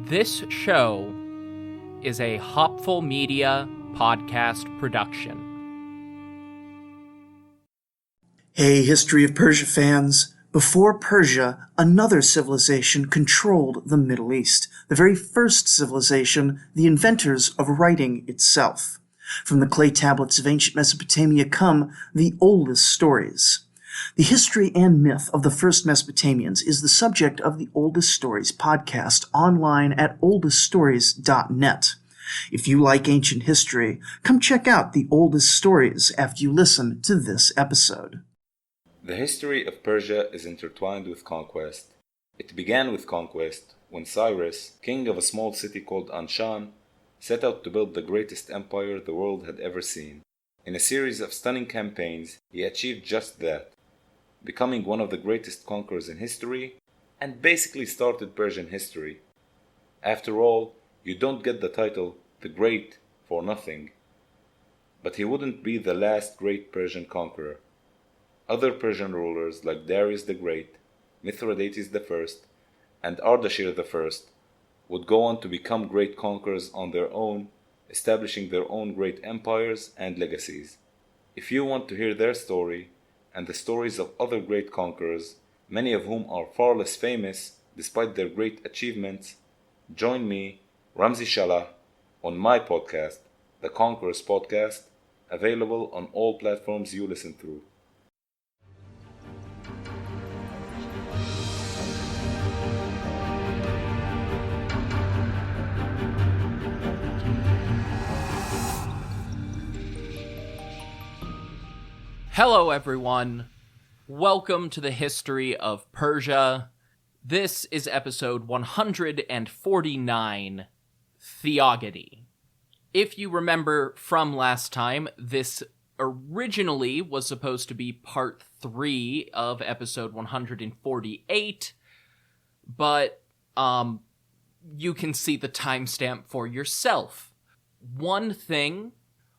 This show is a Hopful Media podcast production. Hey, History of Persia fans. Before Persia, another civilization controlled the Middle East. The very first civilization, the inventors of writing itself. From the clay tablets of ancient Mesopotamia come the oldest stories. The history and myth of the first Mesopotamians is the subject of the Oldest Stories podcast online at oldeststories.net. If you like ancient history, come check out the Oldest Stories after you listen to this episode. The history of Persia is intertwined with conquest. It began with conquest when Cyrus, king of a small city called Anshan, set out to build the greatest empire the world had ever seen. In a series of stunning campaigns, he achieved just that, becoming one of the greatest conquerors in history, and basically started Persian history. After all, you don't get the title the Great for nothing. But he wouldn't be the last great Persian conqueror. Other Persian rulers like Darius the Great, Mithridates I, and Ardashir I would go on to become great conquerors on their own, establishing their own great empires and legacies. If you want to hear their story, and the stories of other great conquerors, many of whom are far less famous despite their great achievements, join me, Ramzi Shalah, on my podcast, The Conquerors Podcast, available on all platforms you listen through. Hello, everyone. Welcome to the History of Persia. This is episode 149, Theogony. If you remember from last time, this originally was supposed to be part 3 of episode 148, but you can see the timestamp for yourself. One thing,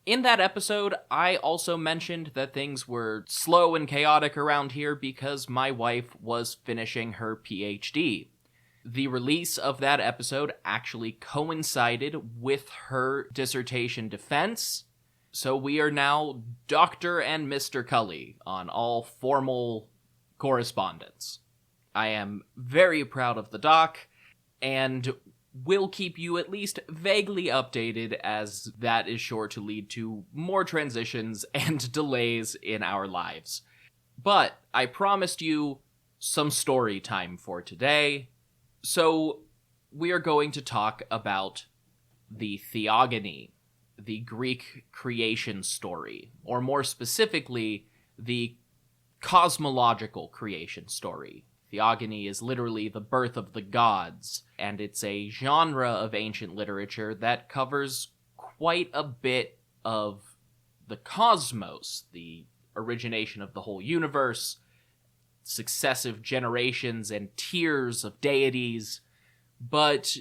in that episode, I also mentioned that things were slow and chaotic around here because my wife was finishing her PhD. The release of that episode actually coincided with her dissertation defense, so we are now Dr. and Mr. Cully on all formal correspondence. I am very proud of the doc, and will keep you at least vaguely updated, as that is sure to lead to more transitions and delays in our lives. But I promised you some story time for today, so we are going to talk about the Theogony, the Greek creation story, or more specifically, the cosmological creation story. Theogony is literally the birth of the gods, and it's a genre of ancient literature that covers quite a bit of the cosmos, the origination of the whole universe, successive generations and tiers of deities. But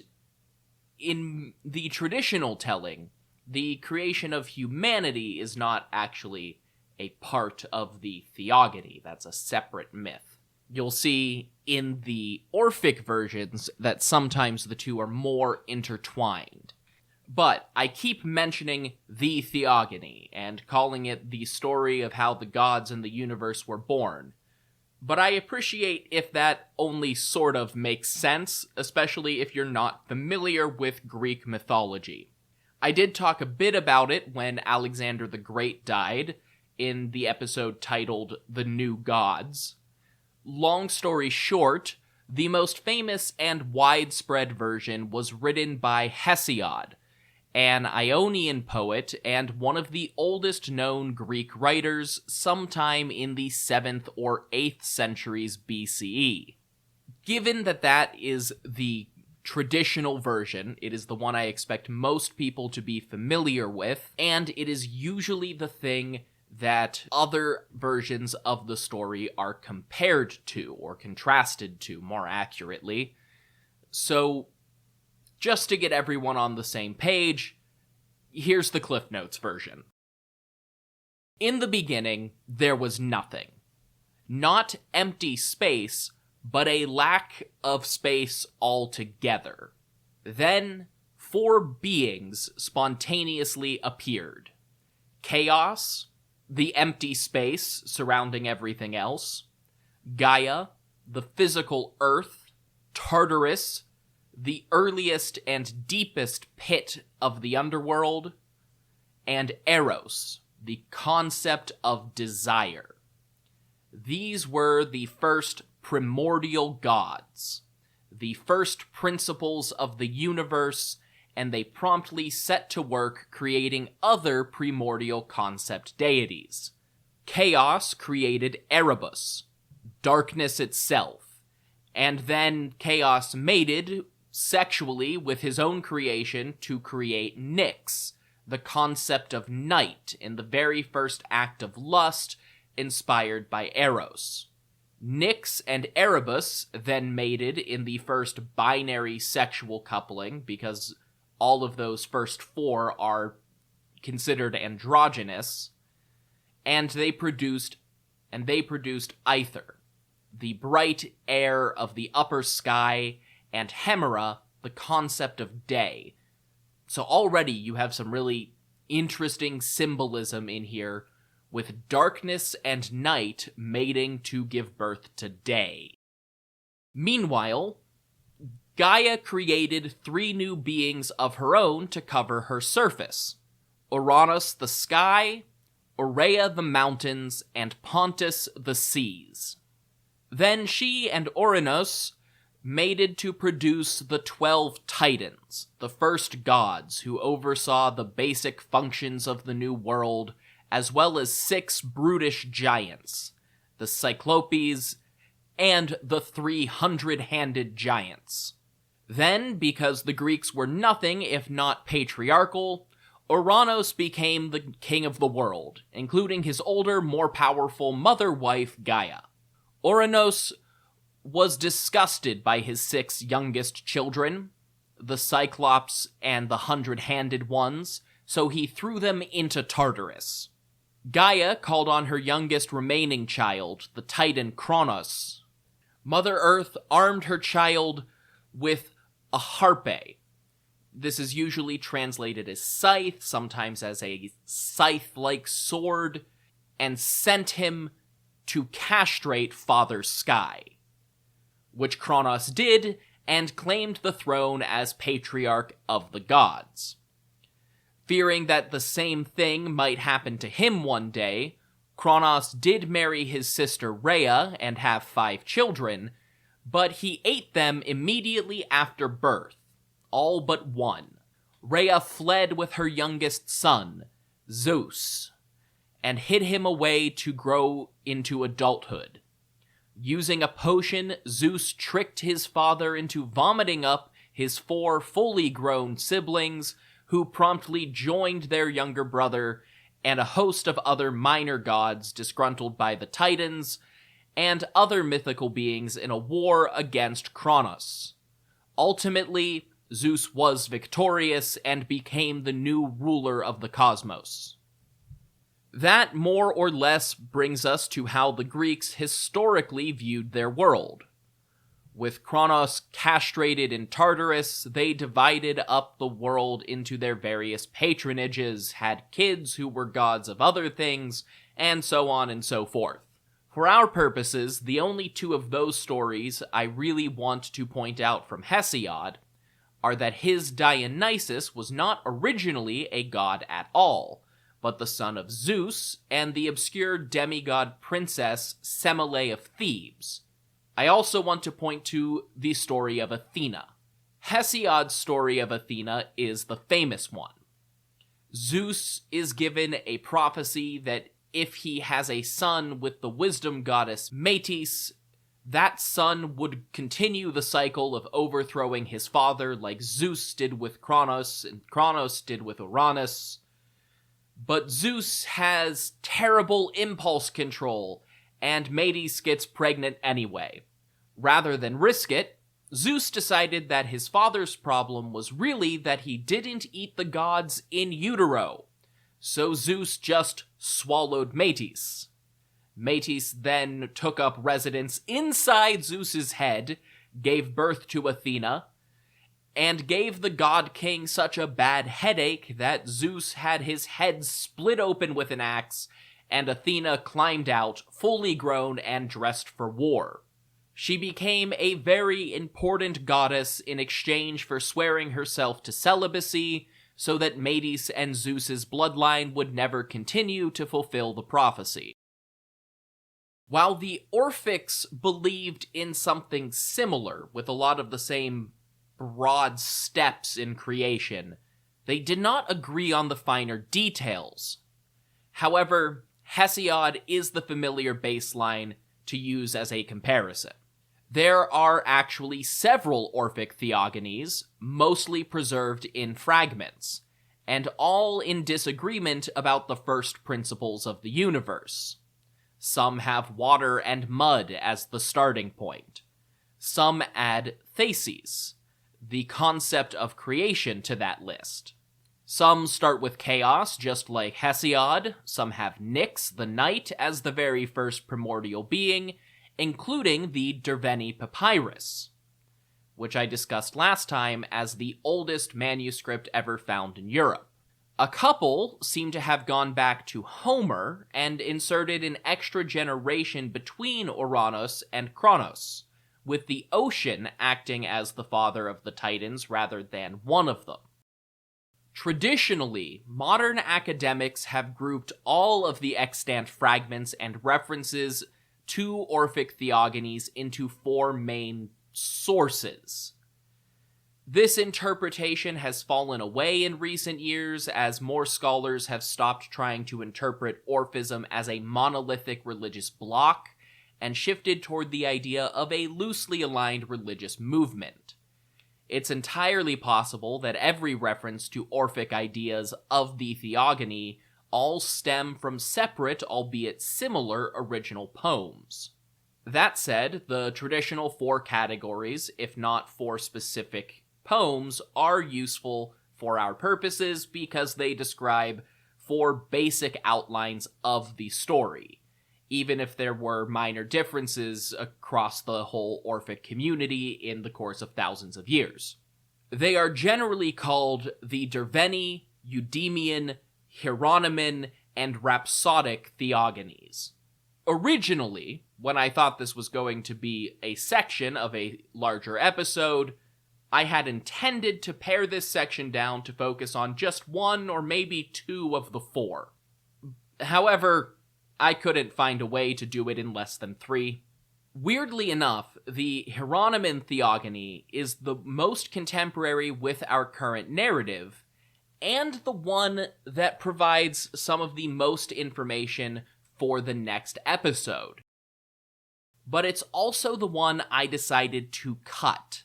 in the traditional telling, the creation of humanity is not actually a part of the Theogony. That's a separate myth. You'll see in the Orphic versions that sometimes the two are more intertwined. But I keep mentioning the Theogony and calling it the story of how the gods and the universe were born. But I appreciate if that only sort of makes sense, especially if you're not familiar with Greek mythology. I did talk a bit about it when Alexander the Great died, in the episode titled The New Gods. Long story short, the most famous and widespread version was written by Hesiod, an Ionian poet and one of the oldest known Greek writers sometime in the 7th or 8th centuries BCE. Given that that is the traditional version, it is the one I expect most people to be familiar with, and it is usually the thing that other versions of the story are compared to, or contrasted to, more accurately. So, just to get everyone on the same page, here's the Cliff Notes version. In the beginning, there was nothing. Not empty space, but a lack of space altogether. Then 4 beings spontaneously appeared. Chaos, the empty space surrounding everything else. Gaia, the physical earth. Tartarus, the earliest and deepest pit of the underworld. And Eros, the concept of desire. These were the first primordial gods, the first principles of the universe, and they promptly set to work creating other primordial concept deities. Chaos created Erebus, darkness itself, and then Chaos mated sexually with his own creation to create Nyx, the concept of night in the very first act of lust inspired by Eros. Nyx and Erebus then mated in the first binary sexual coupling, because all of those first 4 are considered androgynous, and they produced Aether, the bright air of the upper sky, and Hemera, the concept of day. So already you have some really interesting symbolism in here, with darkness and night mating to give birth to day. Meanwhile, Gaia created 3 new beings of her own to cover her surface: Uranus the sky, Aurea the mountains, and Pontus the seas. Then she and Ouranos mated to produce the 12 Titans, the first gods who oversaw the basic functions of the new world, as well as 6 brutish giants, the Cyclopes, and the 300-handed giants. Then, because the Greeks were nothing if not patriarchal, Ouranos became the king of the world, including his older, more powerful mother-wife Gaia. Ouranos was disgusted by his 6 youngest children, the Cyclops and the 100-handed ones, so he threw them into Tartarus. Gaia called on her youngest remaining child, the Titan Kronos. Mother Earth armed her child with a harpe. This is usually translated as scythe, sometimes as a scythe-like sword, and sent him to castrate Father Sky, which Kronos did, and claimed the throne as patriarch of the gods. Fearing that the same thing might happen to him one day, Kronos did marry his sister Rhea and have 5 children, but he ate them immediately after birth, all but one. Rhea fled with her youngest son, Zeus, and hid him away to grow into adulthood. Using a potion, Zeus tricked his father into vomiting up his 4 fully grown siblings, who promptly joined their younger brother and a host of other minor gods disgruntled by the Titans and other mythical beings in a war against Kronos. Ultimately, Zeus was victorious and became the new ruler of the cosmos. That more or less brings us to how the Greeks historically viewed their world. With Kronos castrated in Tartarus, they divided up the world into their various patronages, had kids who were gods of other things, and so on and so forth. For our purposes, the only 2 of those stories I really want to point out from Hesiod are that his Dionysus was not originally a god at all, but the son of Zeus and the obscure demigod princess Semele of Thebes. I also want to point to the story of Athena. Hesiod's story of Athena is the famous one. Zeus is given a prophecy that if he has a son with the wisdom goddess Metis, that son would continue the cycle of overthrowing his father like Zeus did with Kronos and Kronos did with Uranus. But Zeus has terrible impulse control, and Metis gets pregnant anyway. Rather than risk it, Zeus decided that his father's problem was really that he didn't eat the gods in utero. So Zeus just swallowed Metis. Metis then took up residence inside Zeus's head, gave birth to Athena, and gave the god king such a bad headache that Zeus had his head split open with an axe, and Athena climbed out, fully grown and dressed for war. She became a very important goddess in exchange for swearing herself to celibacy, so that Medes and Zeus's bloodline would never continue to fulfill the prophecy. While the Orphics believed in something similar, with a lot of the same broad steps in creation, they did not agree on the finer details. However, Hesiod is the familiar baseline to use as a comparison. There are actually several Orphic Theogonies, mostly preserved in fragments, and all in disagreement about the first principles of the universe. Some have water and mud as the starting point. Some add theses, the concept of creation, to that list. Some start with chaos, just like Hesiod. Some have Nyx, the night, as the very first primordial being, including the Derveni Papyrus, which I discussed last time as the oldest manuscript ever found in Europe. A couple seem to have gone back to Homer and inserted an extra generation between Uranus and Kronos, with the ocean acting as the father of the Titans rather than one of them. Traditionally, modern academics have grouped all of the extant fragments and references to Orphic Theogonies into four main sources. This interpretation has fallen away in recent years as more scholars have stopped trying to interpret Orphism as a monolithic religious block and shifted toward the idea of a loosely aligned religious movement. It's entirely possible that every reference to Orphic ideas of the Theogony all stem from separate, albeit similar, original poems. That said, the traditional four categories, if not four specific poems, are useful for our purposes because they describe four basic outlines of the story, even if there were minor differences across the whole Orphic community in the course of thousands of years. They are generally called the Derveni, Eudemean, Hieronyman, and Rhapsodic Theogonies. Originally, when I thought this was going to be a section of a larger episode, I had intended to pare this section down to focus on just one or maybe two of the four. However, I couldn't find a way to do it in less than 3. Weirdly enough, the Hieronyman Theogony is the most contemporary with our current narrative, and the one that provides some of the most information for the next episode. But it's also the one I decided to cut.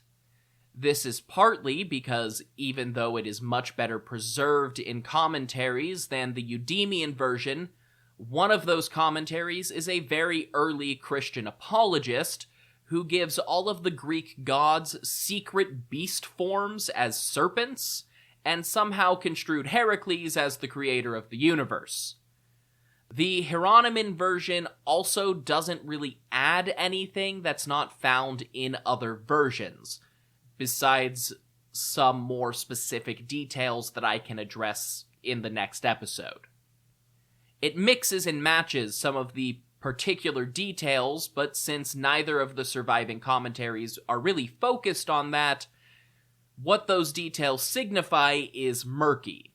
This is partly because even though it is much better preserved in commentaries than the Eudemean version, one of those commentaries is a very early Christian apologist who gives all of the Greek gods secret beast forms as serpents, and somehow construed Heracles as the creator of the universe. The Hieronyman version also doesn't really add anything that's not found in other versions, besides some more specific details that I can address in the next episode. It mixes and matches some of the particular details, but since neither of the surviving commentaries are really focused on that, what those details signify is murky.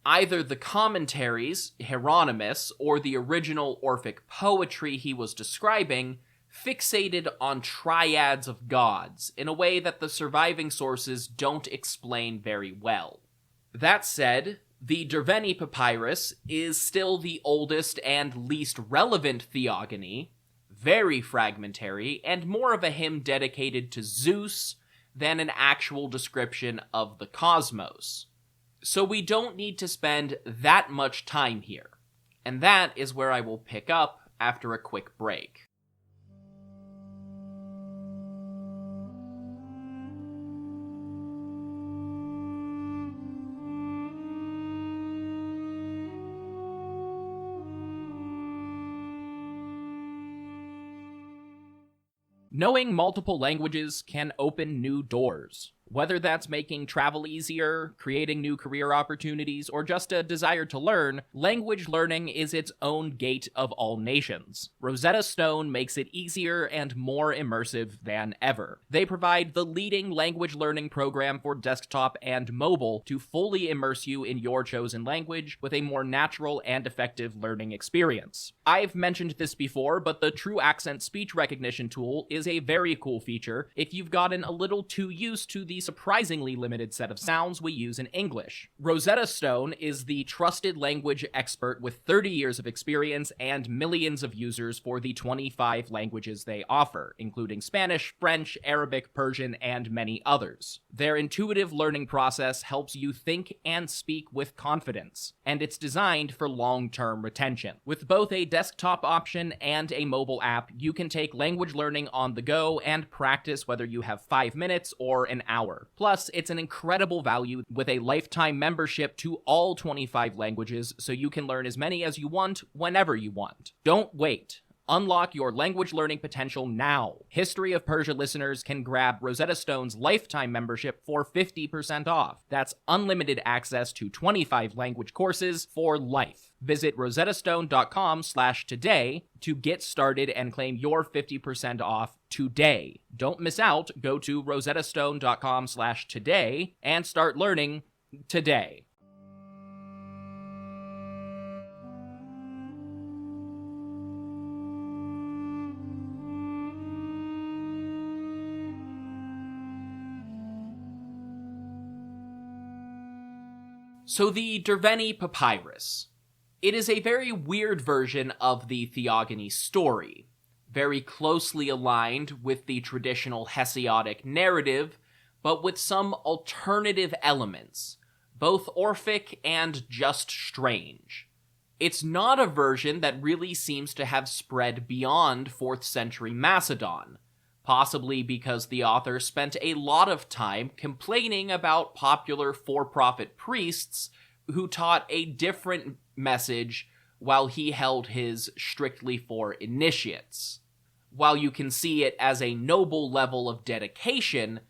Either the commentaries, Hieronymus, or the original Orphic poetry he was describing fixated on triads of gods in a way that the surviving sources don't explain very well. That said, the Derveni Papyrus is still the oldest and least relevant theogony, very fragmentary, and more of a hymn dedicated to Zeus than an actual description of the cosmos. So we don't need to spend that much time here, and that is where I will pick up after a quick break. Knowing multiple languages can open new doors. Whether that's making travel easier, creating new career opportunities, or just a desire to learn, language learning is its own gate of all nations. Rosetta Stone makes it easier and more immersive than ever. They provide the leading language learning program for desktop and mobile to fully immerse you in your chosen language with a more natural and effective learning experience. I've mentioned this before, but the True Accent speech recognition tool is a very cool feature if you've gotten a little too used to the surprisingly limited set of sounds we use in English. Rosetta Stone is the trusted language expert with 30 years of experience and millions of users for the 25 languages they offer, including Spanish, French, Arabic, Persian, and many others. Their intuitive learning process helps you think and speak with confidence, and it's designed for long-term retention. With both a desktop option and a mobile app, you can take language learning on the go and practice whether you have 5 minutes or an hour. Plus, it's an incredible value with a lifetime membership to all 25 languages, so you can learn as many as you want, whenever you want. Don't wait. Unlock your language learning potential now. History of Persia listeners can grab Rosetta Stone's lifetime membership for 50% off. That's unlimited access to 25 language courses for life. Visit rosettastone.com/today to get started and claim your 50% off today. Don't miss out. Go to rosettastone.com/today and start learning today. So the Derveni Papyrus. It is a very weird version of the Theogony story, very closely aligned with the traditional Hesiodic narrative, but with some alternative elements, both Orphic and just strange. It's not a version that really seems to have spread beyond 4th century Macedon, possibly because the author spent a lot of time complaining about popular for-profit priests who taught a different message while he held his strictly for initiates. While you can see it as a noble level of dedication,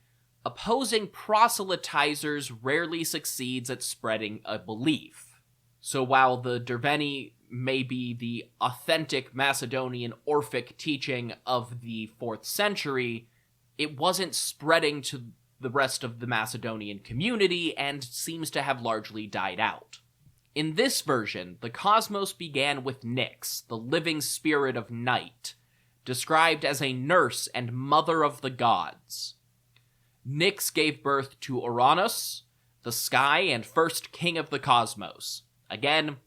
opposing proselytizers rarely succeeds at spreading a belief. So while the Derveni may be the authentic Macedonian Orphic teaching of the 4th century, it wasn't spreading to the rest of the Macedonian community and seems to have largely died out. In this version, the cosmos began with Nyx, the living spirit of night, described as a nurse and mother of the gods. Nyx gave birth to Uranus, the sky and first king of the cosmos. Again,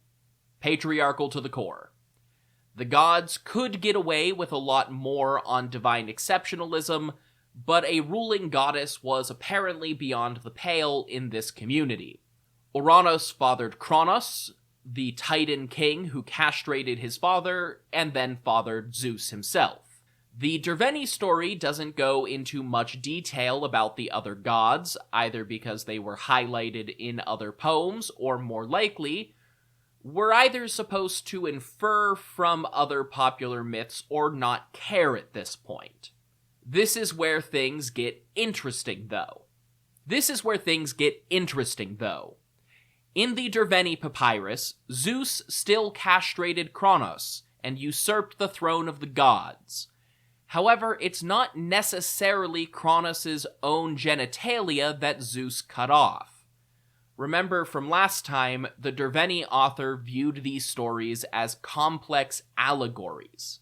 patriarchal to the core. The gods could get away with a lot more on divine exceptionalism, but a ruling goddess was apparently beyond the pale in this community. Uranus fathered Kronos, the Titan king who castrated his father, and then fathered Zeus himself. The Derveni story doesn't go into much detail about the other gods, either because they were highlighted in other poems, or more likely, were either supposed to infer from other popular myths or not care at this point. This is where things get interesting, though. In the Derveni Papyrus, Zeus still castrated Kronos and usurped the throne of the gods. However, it's not necessarily Kronos' own genitalia that Zeus cut off. Remember from last time, the Derveni author viewed these stories as complex allegories.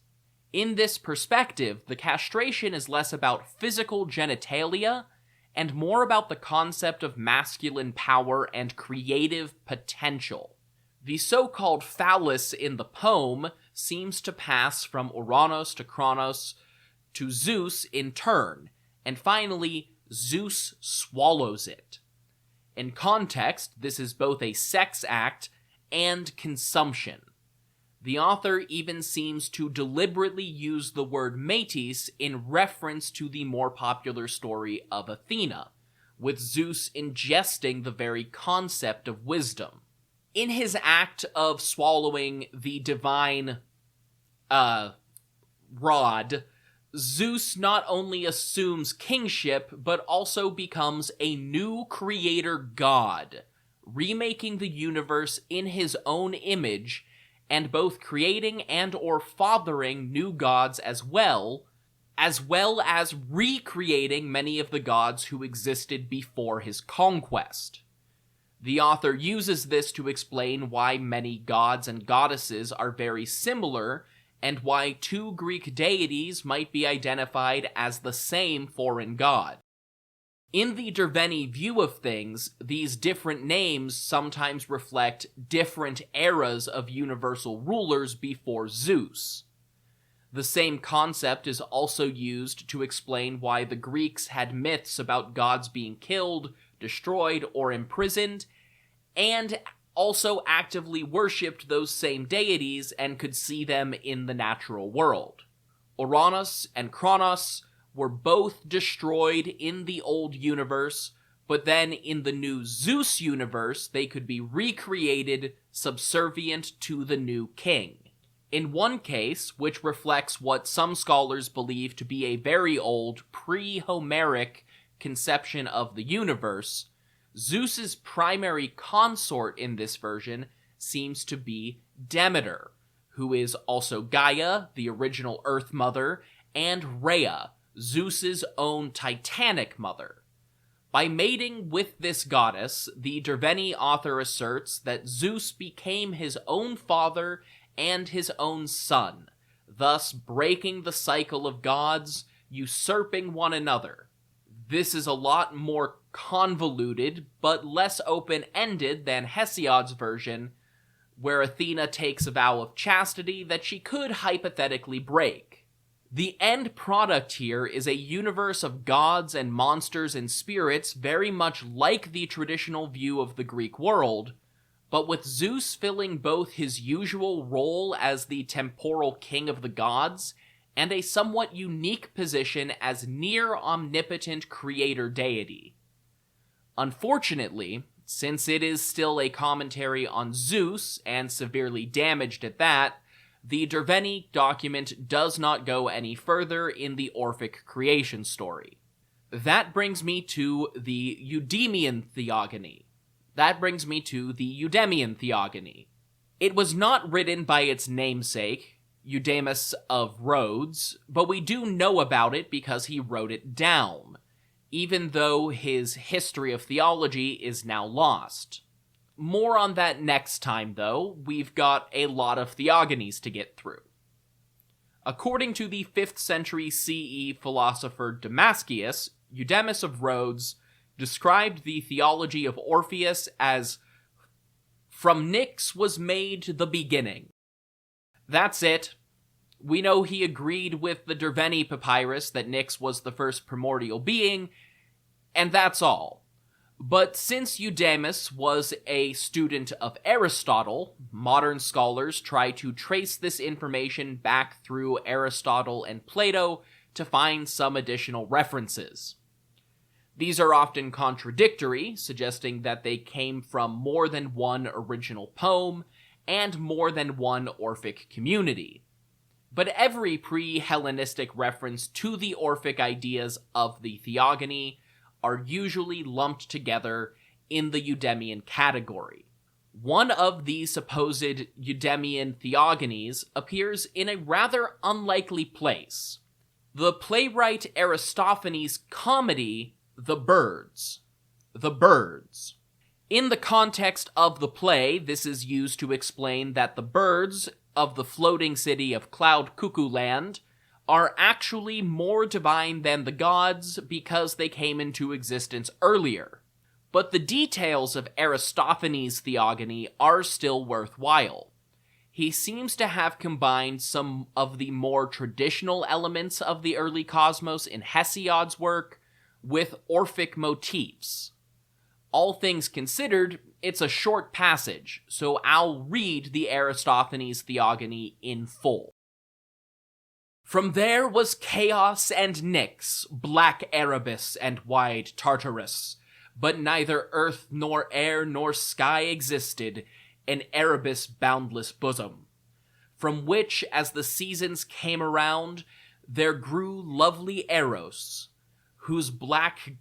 In this perspective, the castration is less about physical genitalia and more about the concept of masculine power and creative potential. The so-called phallus in the poem seems to pass from Uranus to Kronos to Zeus in turn, and finally, Zeus swallows it. In context, this is both a sex act and consumption. The author even seems to deliberately use the word metis in reference to the more popular story of Athena, with Zeus ingesting the very concept of wisdom. In his act of swallowing the divine rod, Zeus not only assumes kingship, but also becomes a new creator god, remaking the universe in his own image, and both creating and or fathering new gods as well as recreating many of the gods who existed before his conquest. The author uses this to explain why many gods and goddesses are very similar, and why two Greek deities might be identified as the same foreign god. In the Derveni view of things, these different names sometimes reflect different eras of universal rulers before Zeus. The same concept is also used to explain why the Greeks had myths about gods being killed, destroyed, or imprisoned, and also actively worshipped those same deities and could see them in the natural world. Uranus and Kronos were both destroyed in the old universe, but then in the new Zeus universe they could be recreated subservient to the new king. In one case, which reflects what some scholars believe to be a very old, pre-Homeric conception of the universe, Zeus's primary consort in this version seems to be Demeter, who is also Gaia, the original Earth Mother, and Rhea, Zeus's own Titanic mother. By mating with this goddess, the Derveni author asserts that Zeus became his own father and his own son, thus breaking the cycle of gods, usurping one another. This is a lot more convoluted, but less open-ended than Hesiod's version, where Athena takes a vow of chastity that she could hypothetically break. The end product here is a universe of gods and monsters and spirits very much like the traditional view of the Greek world, but with Zeus filling both his usual role as the temporal king of the gods and a somewhat unique position as near-omnipotent creator deity. Unfortunately, since it is still a commentary on Zeus, and severely damaged at that, the Derveni document does not go any further in the Orphic creation story. That brings me to the Eudemian Theogony. It was not written by its namesake, Eudemus of Rhodes, but we do know about it because he wrote it down, even though his history of theology is now lost. More on that next time, though. We've got a lot of Theogonies to get through. According to the 5th century CE philosopher Damascius, Eudemus of Rhodes described the theology of Orpheus as, "From Nyx was made the beginning." That's it. We know he agreed with the Derveni papyrus that Nyx was the first primordial being, and that's all. But since Eudemus was a student of Aristotle, modern scholars try to trace this information back through Aristotle and Plato to find some additional references. These are often contradictory, suggesting that they came from more than one original poem and more than one Orphic community. But every pre-Hellenistic reference to the Orphic ideas of the Theogony are usually lumped together in the Eudemian category. One of these supposed Eudemian Theogonies appears in a rather unlikely place: the playwright Aristophanes' comedy, The Birds. In the context of the play, this is used to explain that the birds of the floating city of Cloud Cuckoo Land are actually more divine than the gods because they came into existence earlier. But the details of Aristophanes' Theogony are still worthwhile. He seems to have combined some of the more traditional elements of the early cosmos in Hesiod's work with Orphic motifs. All things considered, it's a short passage, so I'll read the Aristophanes Theogony in full. From there was chaos and Nyx, black Erebus and wide Tartarus, but neither earth nor air nor sky existed, an Erebus' boundless bosom, from which, as the seasons came around, there grew lovely Eros, whose back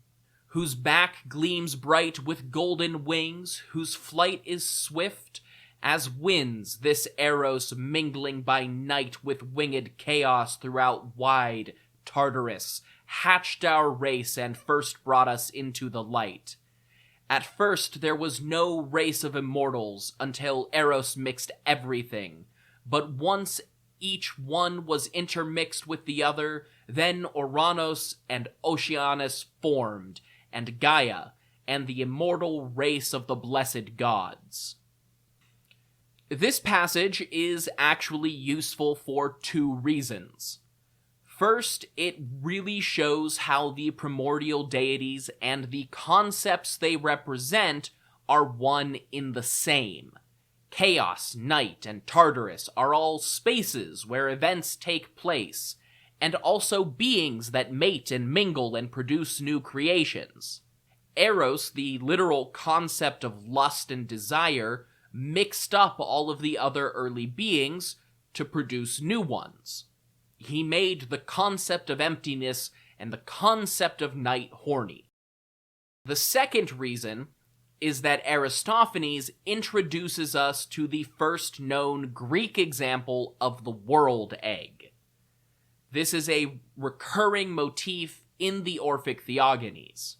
gleams bright with golden wings, whose flight is swift as winds, this Eros mingling by night with winged chaos throughout wide Tartarus, hatched our race and first brought us into the light. At first there was no race of immortals until Eros mixed everything, but once each one was intermixed with the other, then Oranos and Oceanus formed, and Gaia, and the immortal race of the blessed gods. This passage is actually useful for two reasons. First, it really shows how the primordial deities and the concepts they represent are one in the same. Chaos, night, and Tartarus are all spaces where events take place, and also beings that mate and mingle and produce new creations. Eros, the literal concept of lust and desire, mixed up all of the other early beings to produce new ones. He made the concept of emptiness and the concept of night horny. The second reason is that Aristophanes introduces us to the first known Greek example of the world egg. This is a recurring motif in the Orphic Theogonies.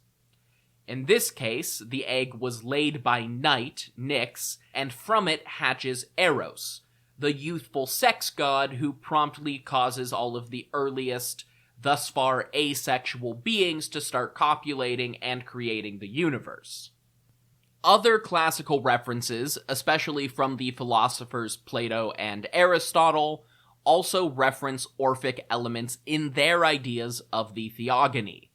In this case, the egg was laid by Night, Nyx, and from it hatches Eros, the youthful sex god who promptly causes all of the earliest, thus far asexual beings to start copulating and creating the universe. Other classical references, especially from the philosophers Plato and Aristotle, also reference Orphic elements in their ideas of the Theogony.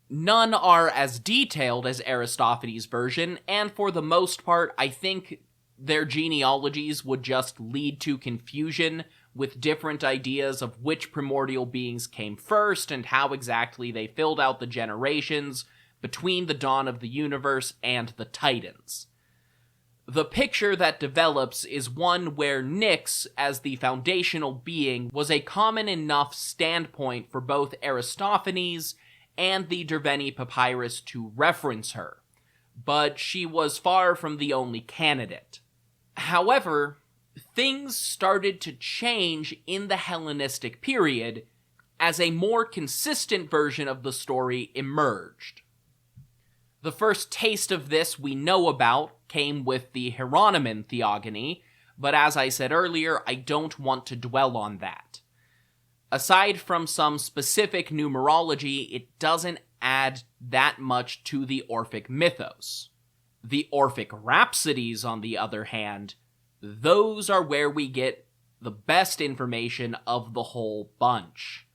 None are as detailed as Aristophanes' version, and for the most part, I think their genealogies would just lead to confusion with different ideas of which primordial beings came first and how exactly they filled out the generations between the dawn of the universe and the Titans. The picture that develops is one where Nyx, as the foundational being, was a common enough standpoint for both Aristophanes and the Derveni Papyrus to reference her, but she was far from the only candidate. However, things started to change in the Hellenistic period as a more consistent version of the story emerged. The first taste of this we know about came with the Hieronyman Theogony, but as I said earlier, I don't want to dwell on that. Aside from some specific numerology, it doesn't add that much to the Orphic mythos. The Orphic Rhapsodies, on the other hand, those are where we get the best information of the whole bunch.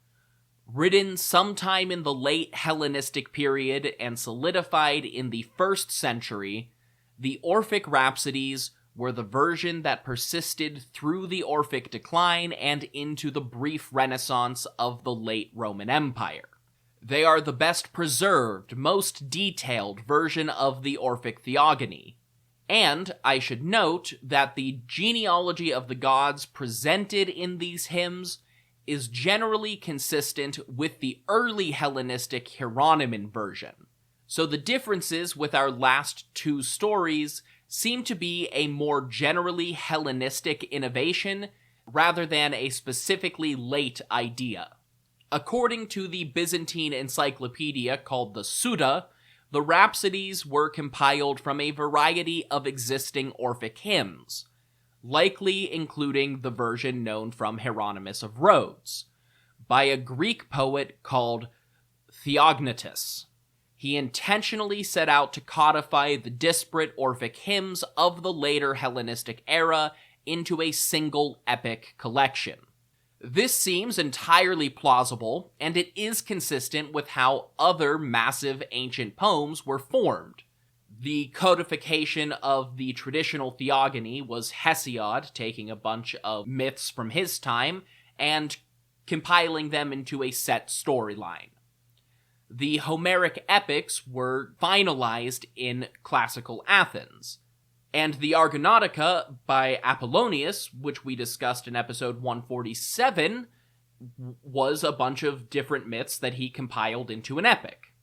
Written sometime in the late Hellenistic period and solidified in the 1st century, the Orphic Rhapsodies were the version that persisted through the Orphic decline and into the brief renaissance of the late Roman Empire. They are the best preserved, most detailed version of the Orphic Theogony. And I should note that the genealogy of the gods presented in these hymns is generally consistent with the early Hellenistic Hieronyman version. So the differences with our last two stories seem to be a more generally Hellenistic innovation rather than a specifically late idea. According to the Byzantine encyclopedia called the Suda, the Rhapsodies were compiled from a variety of existing Orphic hymns, likely including the version known from Hieronymus of Rhodes, by a Greek poet called Theognetus. He intentionally set out to codify the disparate Orphic hymns of the later Hellenistic era into a single epic collection. This seems entirely plausible, and it is consistent with how other massive ancient poems were formed. The codification of the traditional Theogony was Hesiod taking a bunch of myths from his time and compiling them into a set storyline. The Homeric epics were finalized in classical Athens, and the Argonautica by Apollonius, which we discussed in episode 147, was a bunch of different myths that he compiled into an epic.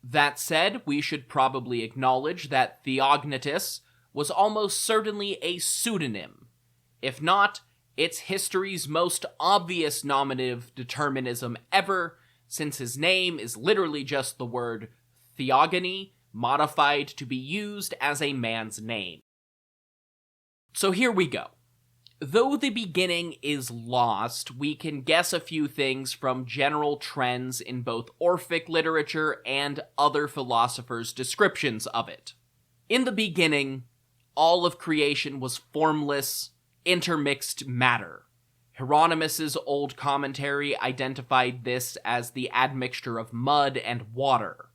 That said, we should probably acknowledge that Theognatus was almost certainly a pseudonym. If not, it's history's most obvious nominative determinism ever, since his name is literally just the word Theogony, modified to be used as a man's name. So here we go. Though the beginning is lost, we can guess a few things from general trends in both Orphic literature and other philosophers' descriptions of it. In the beginning, all of creation was formless, intermixed matter. Hieronymus's old commentary identified this as the admixture of mud and water.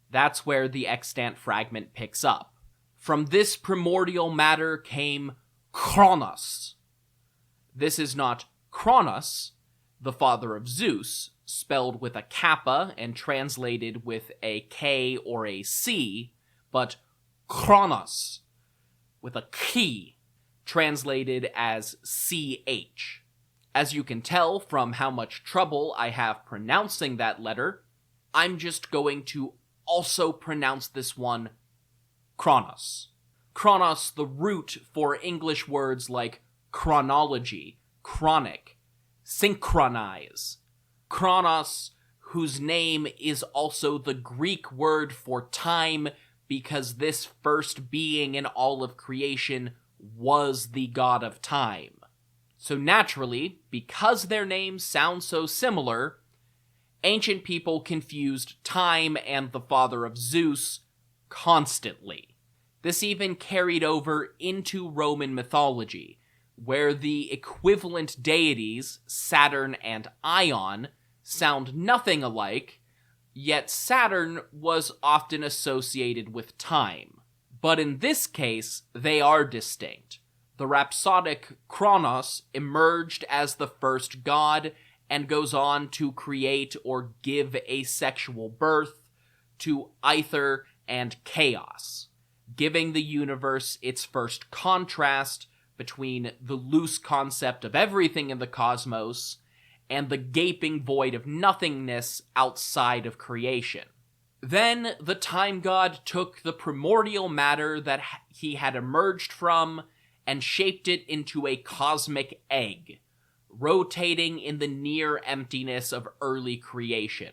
That's where the extant fragment picks up. From this primordial matter came Kronos. This is not Kronos, the father of Zeus, spelled with a kappa and translated with a K or a C, but Kronos, with a K, translated as CH. As you can tell from how much trouble I have pronouncing that letter, I'm just going to also pronounce this one Kronos. Kronos, the root for English words like chronology, chronic, synchronize. Kronos, whose name is also the Greek word for time, because this first being in all of creation was the god of time. So naturally, because their names sound so similar, ancient people confused time and the father of Zeus constantly. This even carried over into Roman mythology, where the equivalent deities, Saturn and Ion, sound nothing alike, yet Saturn was often associated with time. But in this case, they are distinct. The rhapsodic Kronos emerged as the first god and goes on to create or give asexual birth to Aether and Chaos, giving the universe its first contrast between the loose concept of everything in the cosmos and the gaping void of nothingness outside of creation. Then the time god took the primordial matter that he had emerged from and shaped it into a cosmic egg, rotating in the near emptiness of early creation.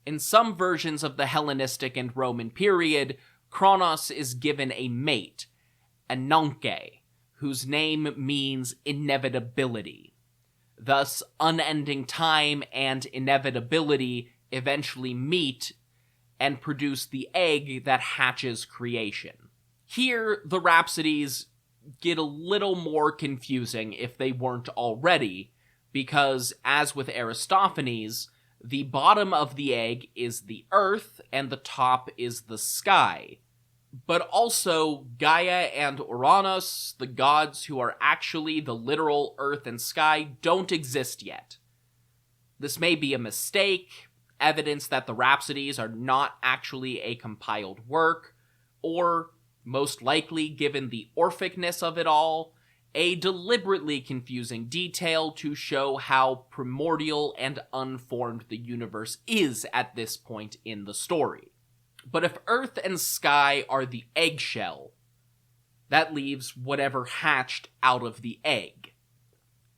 In some versions of the Hellenistic and Roman period, Kronos is given a mate, Ananke, whose name means inevitability. Thus, unending time and inevitability eventually meet and produce the egg that hatches creation. Here, the Rhapsodies get a little more confusing if they weren't already, because, as with Aristophanes, the bottom of the egg is the earth and the top is the sky. But also, Gaia and Uranus, the gods who are actually the literal earth and sky, don't exist yet. This may be a mistake, evidence that the Rhapsodies are not actually a compiled work, or, most likely given the Orphicness of it all, a deliberately confusing detail to show how primordial and unformed the universe is at this point in the story. But if Earth and sky are the eggshell, that leaves whatever hatched out of the egg.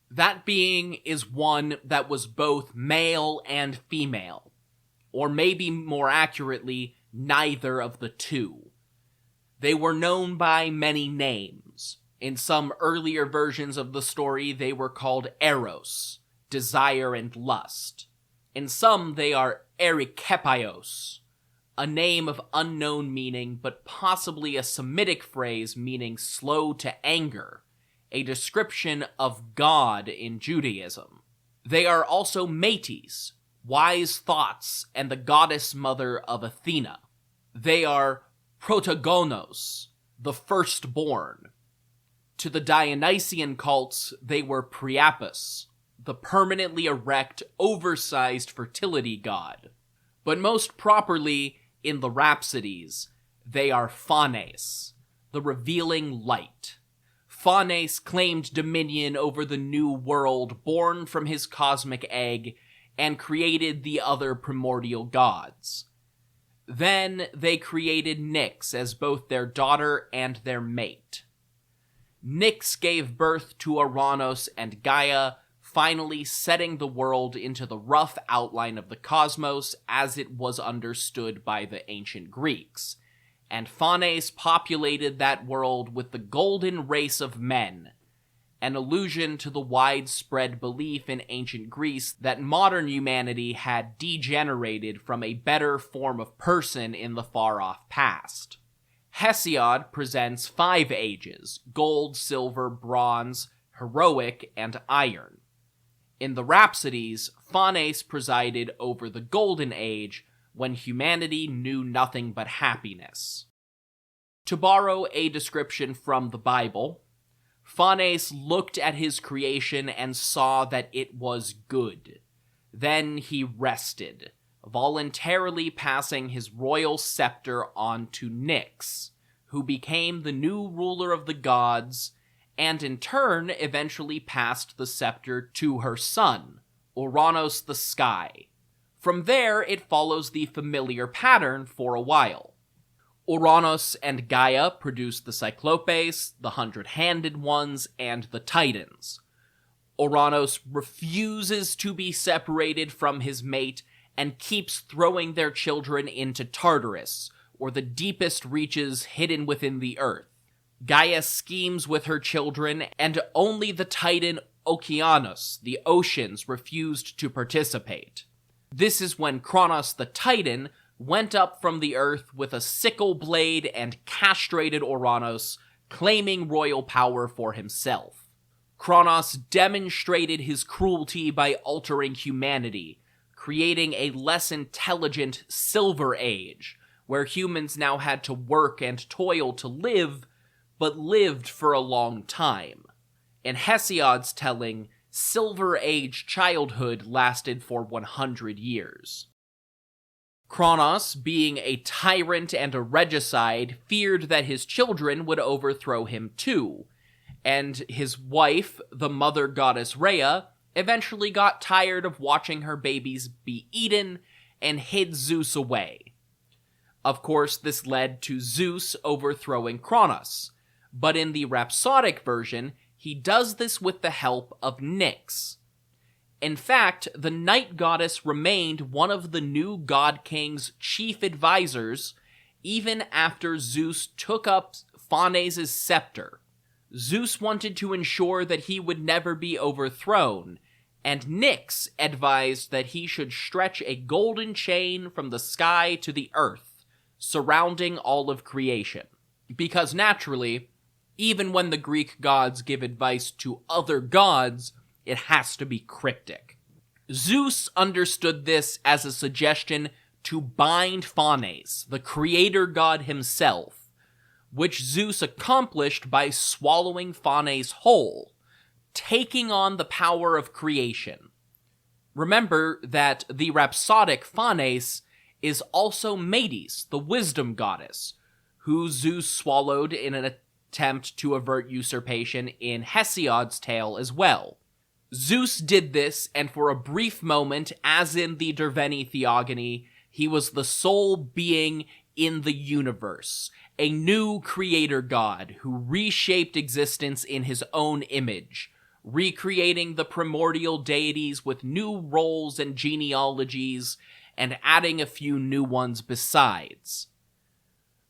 That being is one that was both male and female, or maybe more accurately, neither of the two. They were known by many names. In some earlier versions of the story, they were called Eros, desire and lust. In some, they are Erikepaios, a name of unknown meaning, but possibly a Semitic phrase meaning slow to anger, a description of God in Judaism. They are also Metis, wise thoughts, and the goddess mother of Athena. They are Protogonos, the firstborn. To the Dionysian cults, they were Priapus, the permanently erect, oversized fertility god. But most properly, in the Rhapsodies, they are Phanes, the revealing light. Phanes claimed dominion over the new world born from his cosmic egg and created the other primordial gods. Then they created Nyx as both their daughter and their mate. Nyx gave birth to Ouranos and Gaia, finally setting the world into the rough outline of the cosmos as it was understood by the ancient Greeks, and Phanes populated that world with the golden race of men, an allusion to the widespread belief in ancient Greece that modern humanity had degenerated from a better form of person in the far-off past. Hesiod presents 5 ages: gold, silver, bronze, heroic, and iron. In the Rhapsodies, Phanes presided over the Golden Age, when humanity knew nothing but happiness. To borrow a description from the Bible, Phanes looked at his creation and saw that it was good. Then he rested, voluntarily passing his royal scepter on to Nyx, who became the new ruler of the gods, and in turn eventually passed the scepter to her son, Ouranos the Sky. From there, it follows the familiar pattern for a while. Ouranos and Gaia produce the Cyclopes, the 100-handed ones, and the Titans. Ouranos refuses to be separated from his mate and keeps throwing their children into Tartarus, or the deepest reaches hidden within the earth. Gaia schemes with her children, and only the Titan Okeanos, the oceans, refused to participate. This is when Kronos the Titan went up from the earth with a sickle blade and castrated Ouranos, claiming royal power for himself. Kronos demonstrated his cruelty by altering humanity, creating a less intelligent Silver Age, where humans now had to work and toil to live, but lived for a long time. In Hesiod's telling, Silver Age childhood lasted for 100 years. Kronos, being a tyrant and a regicide, feared that his children would overthrow him too, and his wife, the mother goddess Rhea, eventually got tired of watching her babies be eaten and hid Zeus away. Of course, this led to Zeus overthrowing Kronos, but in the rhapsodic version, he does this with the help of Nyx. In fact, the night goddess remained one of the new god king's chief advisors even after Zeus took up Phanes' scepter. Zeus wanted to ensure that he would never be overthrown, and Nyx advised that he should stretch a golden chain from the sky to the earth, surrounding all of creation. Because naturally, even when the Greek gods give advice to other gods, it has to be cryptic. Zeus understood this as a suggestion to bind Phanes, the creator god himself, which Zeus accomplished by swallowing Phanes whole, taking on the power of creation. Remember that the rhapsodic Phanes is also Medes, the wisdom goddess, who Zeus swallowed in an attempt to avert usurpation in Hesiod's tale as well. Zeus did this, and for a brief moment, as in the Derveni Theogony, he was the sole being in the universe, a new creator god who reshaped existence in his own image, recreating the primordial deities with new roles and genealogies, and adding a few new ones besides.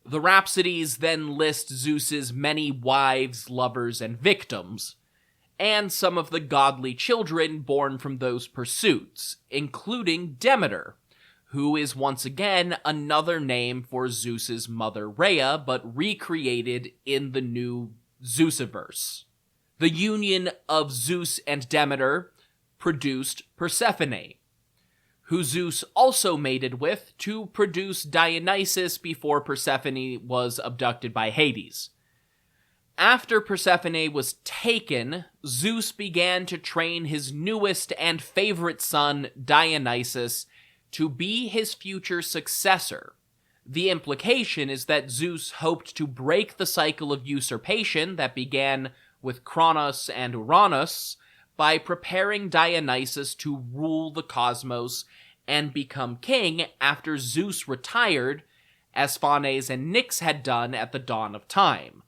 The Rhapsodies then list Zeus's many wives, lovers, and victims, and some of the godly children born from those pursuits, including Demeter, who is once again another name for Zeus's mother Rhea, but recreated in the new Zeusiverse. The union of Zeus and Demeter produced Persephone, who Zeus also mated with to produce Dionysus before Persephone was abducted by Hades. After Persephone was taken, Zeus began to train his newest and favorite son, Dionysus, to be his future successor. The implication is that Zeus hoped to break the cycle of usurpation that began with Kronos and Uranus by preparing Dionysus to rule the cosmos and become king after Zeus retired, as Phanes and Nyx had done at the dawn of time.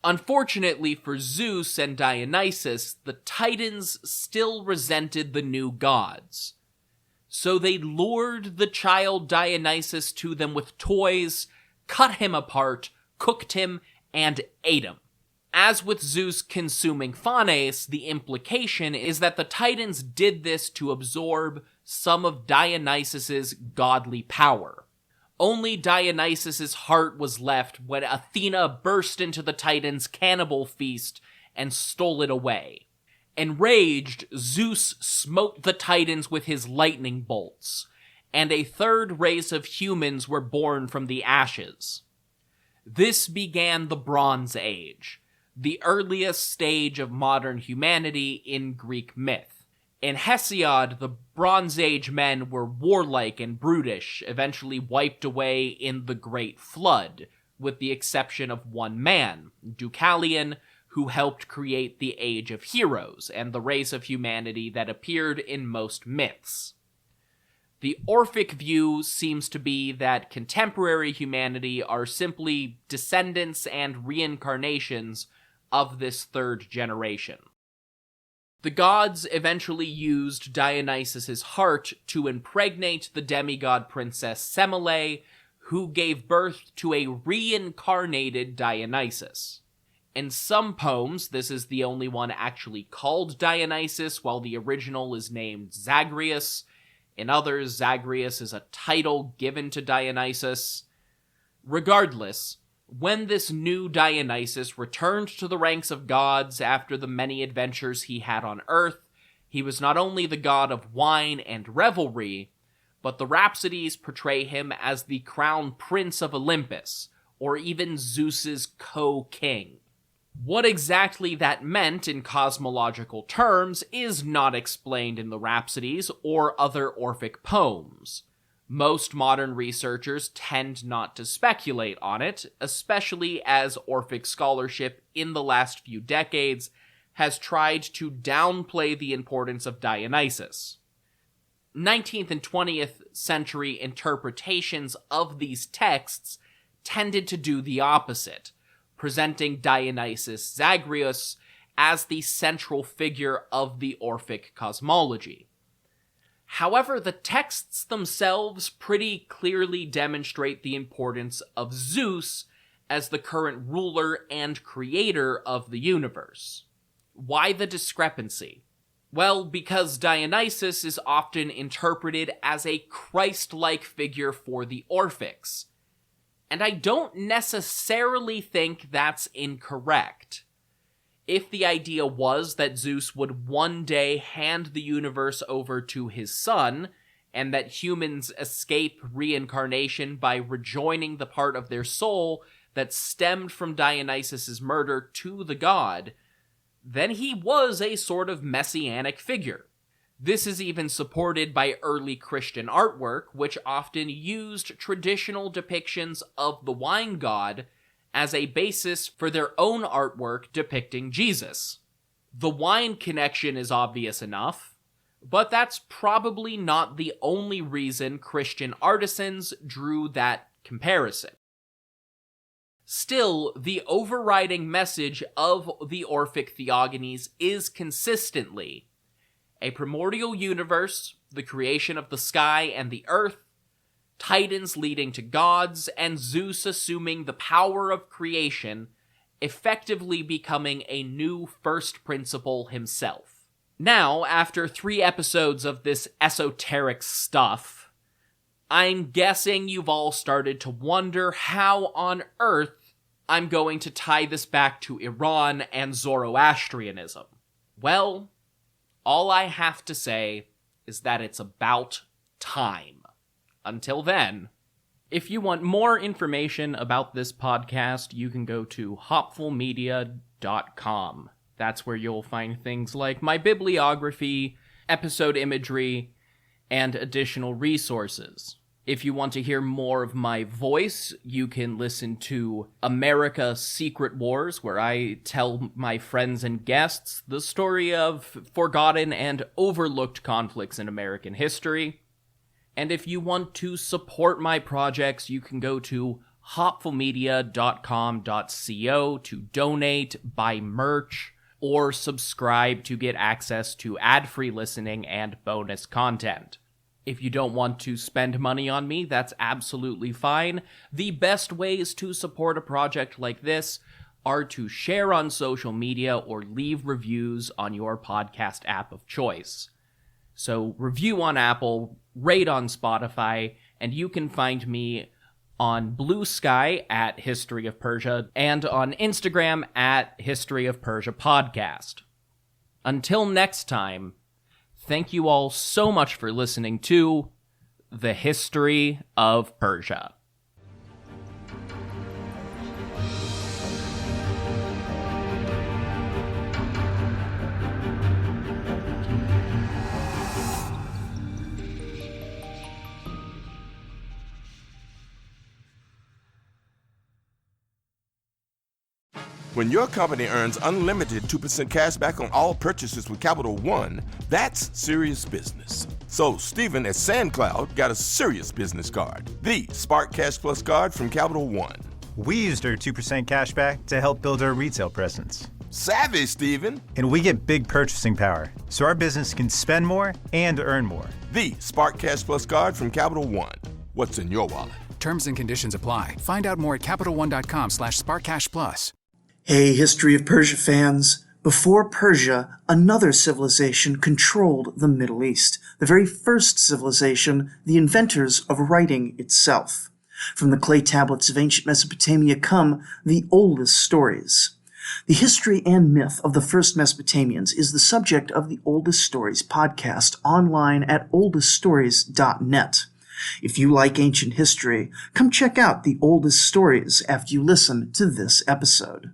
Unfortunately for Zeus and Dionysus, the Titans still resented the new gods. So they lured the child Dionysus to them with toys, cut him apart, cooked him, and ate him. As with Zeus consuming Phanes, the implication is that the Titans did this to absorb some of Dionysus's godly power. Only Dionysus's heart was left when Athena burst into the Titans' cannibal feast and stole it away. Enraged, Zeus smote the Titans with his lightning bolts, and a third race of humans were born from the ashes. This began the Bronze Age, the earliest stage of modern humanity in Greek myth. In Hesiod, the Bronze Age men were warlike and brutish, eventually wiped away in the Great Flood, with the exception of one man, Deucalion, who helped create the Age of Heroes and the race of humanity that appeared in most myths. The Orphic view seems to be that contemporary humanity are simply descendants and reincarnations of this third generation. The gods eventually used Dionysus's heart to impregnate the demigod princess Semele, who gave birth to a reincarnated Dionysus. In some poems, this is the only one actually called Dionysus, while the original is named Zagreus. In others, Zagreus is a title given to Dionysus. Regardless, when this new Dionysus returned to the ranks of gods after the many adventures he had on Earth, he was not only the god of wine and revelry, but the Rhapsodies portray him as the crown prince of Olympus, or even Zeus's co-king. What exactly that meant in cosmological terms is not explained in the Rhapsodies or other Orphic poems. Most modern researchers tend not to speculate on it, especially as Orphic scholarship in the last few decades has tried to downplay the importance of Dionysus. 19th and 20th century interpretations of these texts tended to do the opposite, presenting Dionysus Zagreus as the central figure of the Orphic cosmology. However, the texts themselves pretty clearly demonstrate the importance of Zeus as the current ruler and creator of the universe. Why the discrepancy? Well, because Dionysus is often interpreted as a Christ-like figure for the Orphics, and I don't necessarily think that's incorrect. If the idea was that Zeus would one day hand the universe over to his son, and that humans escape reincarnation by rejoining the part of their soul that stemmed from Dionysus's murder to the god, then he was a sort of messianic figure. This is even supported by early Christian artwork, which often used traditional depictions of the wine god as a basis for their own artwork depicting Jesus. The wine connection is obvious enough, but that's probably not the only reason Christian artisans drew that comparison. Still, the overriding message of the Orphic Theogonies is consistently a primordial universe, the creation of the sky and the earth, Titans leading to gods, and Zeus assuming the power of creation, effectively becoming a new first principle himself. Now, after 3 episodes of this esoteric stuff, I'm guessing you've all started to wonder how on earth I'm going to tie this back to Iran and Zoroastrianism. Well, all I have to say is that it's about time. Until then, if you want more information about this podcast, you can go to hopfulmedia.com. That's where you'll find things like my bibliography, episode imagery, and additional resources. If you want to hear more of my voice, you can listen to America Secret Wars, where I tell my friends and guests the story of forgotten and overlooked conflicts in American history. And if you want to support my projects, you can go to hopfulmedia.com.co to donate, buy merch, or subscribe to get access to ad-free listening and bonus content. If you don't want to spend money on me, that's absolutely fine. The best ways to support a project like this are to share on social media or leave reviews on your podcast app of choice. So review on Apple, rate on Spotify, and you can find me on Blue Sky at History of Persia and on Instagram at History of Persia Podcast. Until next time, thank you all so much for listening to The History of Persia. When your company earns unlimited 2% cash back on all purchases with Capital One, that's serious business. So Stephen at SandCloud got a serious business card, the Spark Cash Plus card from Capital One. We used our 2% cash back to help build our retail presence. Savvy, Stephen. And we get big purchasing power, so our business can spend more and earn more. The Spark Cash Plus card from Capital One. What's in your wallet? Terms and conditions apply. Find out more at CapitalOne.com/SparkCashPlus. Hey, History of Persia fans. Before Persia, another civilization controlled the Middle East, the very first civilization, the inventors of writing itself. From the clay tablets of ancient Mesopotamia come the oldest stories. The history and myth of the first Mesopotamians is the subject of the Oldest Stories podcast online at oldeststories.net. If you like ancient history, come check out the oldest stories after you listen to this episode.